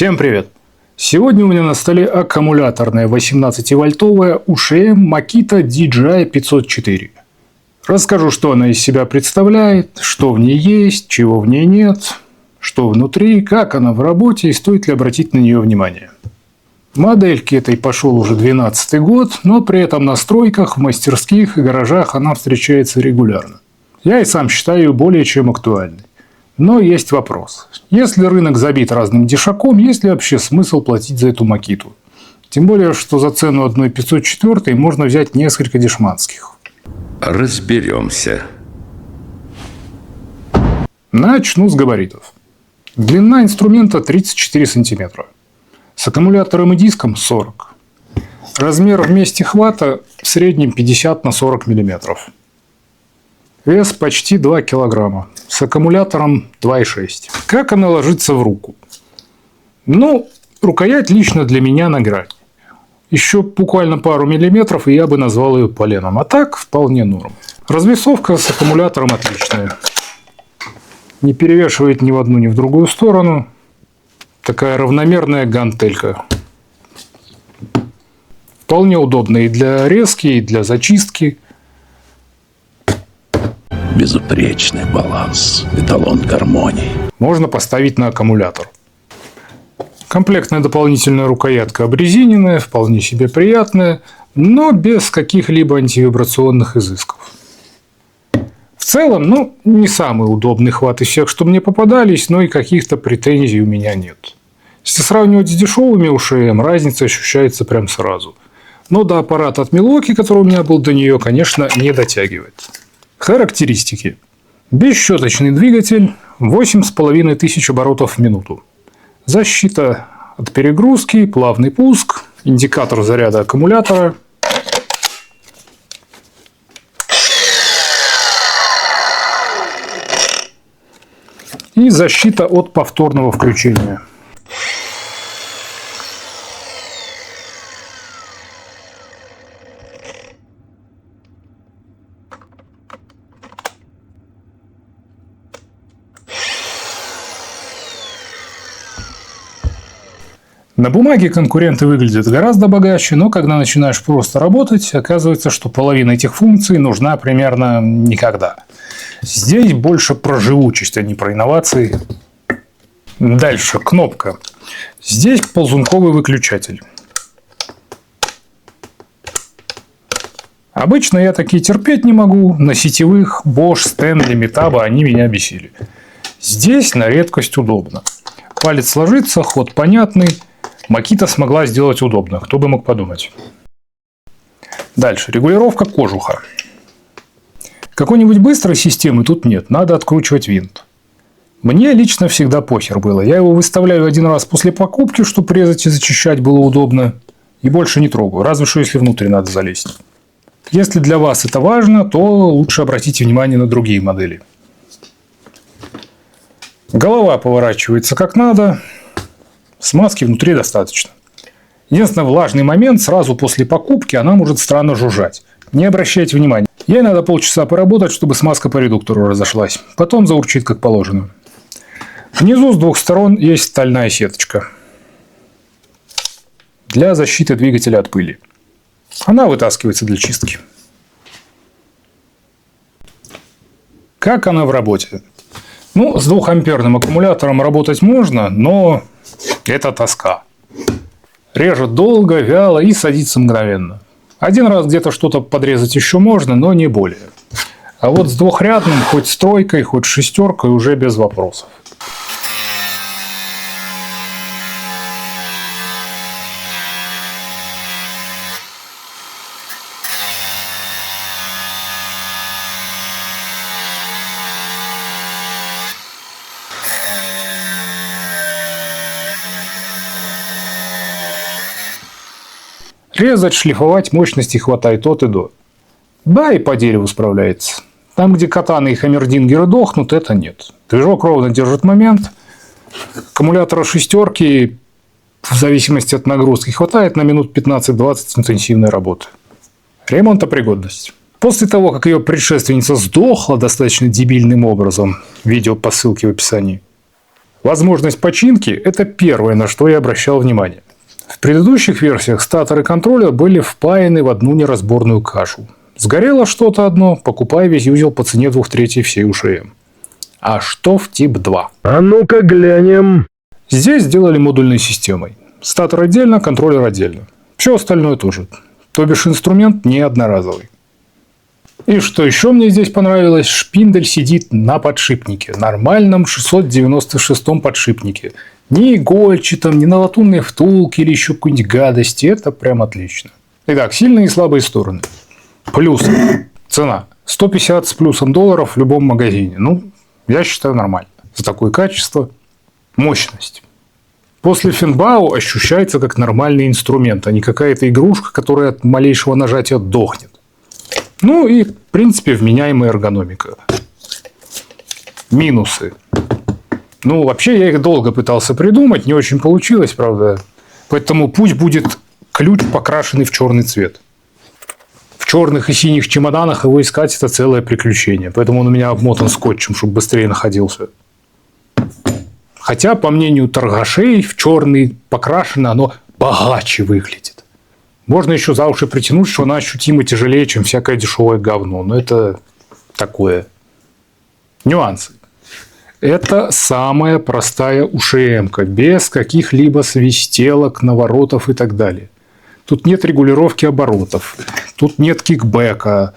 Всем привет! Сегодня у меня на столе аккумуляторная 18-вольтовая USHM Makita DJI 504. Расскажу, что она из себя представляет, что в ней есть, чего в ней нет, что внутри, как она в работе и стоит ли обратить на нее внимание. Модельке этой пошел уже 12-й год, но при этом на стройках, в мастерских и гаражах она встречается регулярно. Я и сам считаю ее более чем актуальной. Но есть вопрос. Если рынок забит разным дешаком, есть ли вообще смысл платить за эту Макиту? Тем более, что за цену одной 504 можно взять несколько дешманских. Разберемся. Начну с габаритов. Длина инструмента 34 сантиметра. С аккумулятором и диском 40. Размер вместе хвата в среднем 50 на 40 миллиметров. Вес почти 2 килограмма. С аккумулятором 2,6. Как она ложится в руку? Рукоять лично для меня на грани. Еще буквально пару миллиметров, и я бы назвал ее поленом. А так, вполне норм. Развесовка с аккумулятором отличная. Не перевешивает ни в одну, ни в другую сторону. Такая равномерная гантелька. Вполне удобно и для резки, и для зачистки. Безупречный баланс, эталон гармонии. Можно поставить на аккумулятор. Комплектная дополнительная рукоятка обрезиненная, вполне себе приятная, но без каких-либо антивибрационных изысков. В целом, не самый удобный хват из всех, что мне попадались, но и каких-то претензий у меня нет. Если сравнивать с дешевыми USHM, разница ощущается прям сразу. Но до аппарата от Milwaukee, который у меня был до нее, конечно, не дотягивает. Характеристики. Бесщеточный двигатель, 8500 оборотов в минуту. Защита от перегрузки, плавный пуск, индикатор заряда аккумулятора. И защита от повторного включения. На бумаге конкуренты выглядят гораздо богаче, но когда начинаешь просто работать, оказывается, что половина этих функций нужна примерно никогда. Здесь больше про живучесть, а не про инновации. Дальше кнопка. Здесь ползунковый выключатель. Обычно я такие терпеть не могу. На сетевых Bosch, Stanley, Metabo они меня бесили. Здесь на редкость удобно. Палец ложится, ход понятный. Makita смогла сделать удобно, кто бы мог подумать. Дальше. Регулировка кожуха. Какой-нибудь быстрой системы тут нет, надо откручивать винт. Мне лично всегда похер было. Я его выставляю один раз после покупки, чтобы резать и зачищать было удобно. И больше не трогаю, разве что если внутрь надо залезть. Если для вас это важно, то лучше обратите внимание на другие модели. Голова поворачивается как надо. Смазки внутри достаточно. Единственный влажный момент, сразу после покупки она может странно жужжать. Не обращайте внимания. Ей надо полчаса поработать, чтобы смазка по редуктору разошлась. Потом заурчит как положено. Внизу с двух сторон есть стальная сеточка. Для защиты двигателя от пыли. Она вытаскивается для чистки. Как она в работе? С 2-амперным аккумулятором работать можно, но это тоска. Режет долго, вяло и садится мгновенно. Один раз где-то что-то подрезать еще можно, но не более. А вот с двухрядным, хоть с тройкой, хоть с шестеркой, уже без вопросов. Резать, шлифовать мощности хватает от и до. Да, и по дереву справляется. Там, где катаны и хаммердингеры дохнут, это нет. Движок ровно держит момент. Аккумулятора шестерки, в зависимости от нагрузки, хватает на минут 15-20 интенсивной работы. Ремонтопригодность. После того, как ее предшественница сдохла достаточно дебильным образом, видео по ссылке в описании, Возможность починки – это первое, на что я обращал внимание. В предыдущих версиях статор и контроллер были впаяны в одну неразборную кашу. Сгорело что-то одно, покупай весь узел по цене 2/3 всей УШМ. А что в тип 2? А ну-ка глянем. Здесь сделали модульной системой. Статор отдельно, контроллер отдельно. Все остальное тоже. То бишь инструмент не одноразовый. И что еще мне здесь понравилось, шпиндель сидит на подшипнике. Нормальном 696-м подшипнике. Ни игольчатом, ни на латунной втулке или еще какой-нибудь гадости. Это прям отлично. Итак, сильные и слабые стороны. Плюсы. Цена. 150 с плюсом долларов в любом магазине. Ну, я считаю нормально. За такое качество. Мощность. После Финбао ощущается как нормальный инструмент, а не какая-то игрушка, которая от малейшего нажатия дохнет. Ну и, в принципе, вменяемая эргономика. Минусы. Ну, вообще, я их долго пытался придумать, не очень получилось, правда. Поэтому пусть будет ключ, покрашенный в черный цвет. В черных и синих чемоданах его искать – это целое приключение. Поэтому он у меня обмотан скотчем, чтобы быстрее находился. Хотя, по мнению торгашей, в черный покрашено оно богаче выглядит. Можно еще за уши притянуть, что она ощутимо тяжелее, чем всякое дешевое говно. Но это такое. Нюансы. Это самая простая УШМ-ка, без каких-либо свистелок, наворотов и так далее. Тут нет регулировки оборотов, тут нет кикбэка,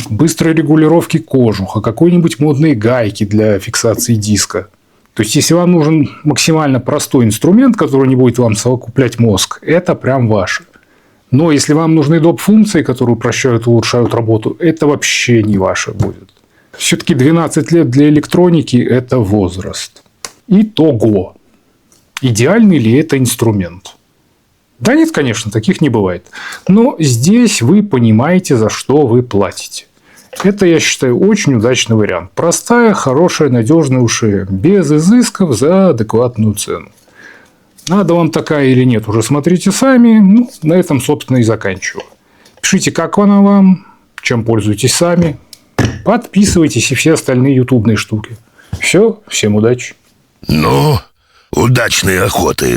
быстрой регулировки кожуха, какой-нибудь модной гайки для фиксации диска. То есть, если вам нужен максимально простой инструмент, который не будет вам совокуплять мозг, это прям ваше. Но если вам нужны доп-функции, которые упрощают и улучшают работу, это вообще не ваше будет. Все-таки 12 лет для электроники – это возраст. Итого. Идеальный ли это инструмент? Да нет, конечно, таких не бывает. Но здесь вы понимаете, за что вы платите. Это, я считаю, очень удачный вариант. Простая, хорошая, надежная УШМ. Без изысков за адекватную цену. Надо вам такая или нет, уже смотрите сами. Ну, на этом, собственно, и заканчиваю. Пишите, как она вам, чем пользуетесь сами. Подписывайтесь и все остальные ютубные штуки. Все, всем удачи. Ну, удачной охоты.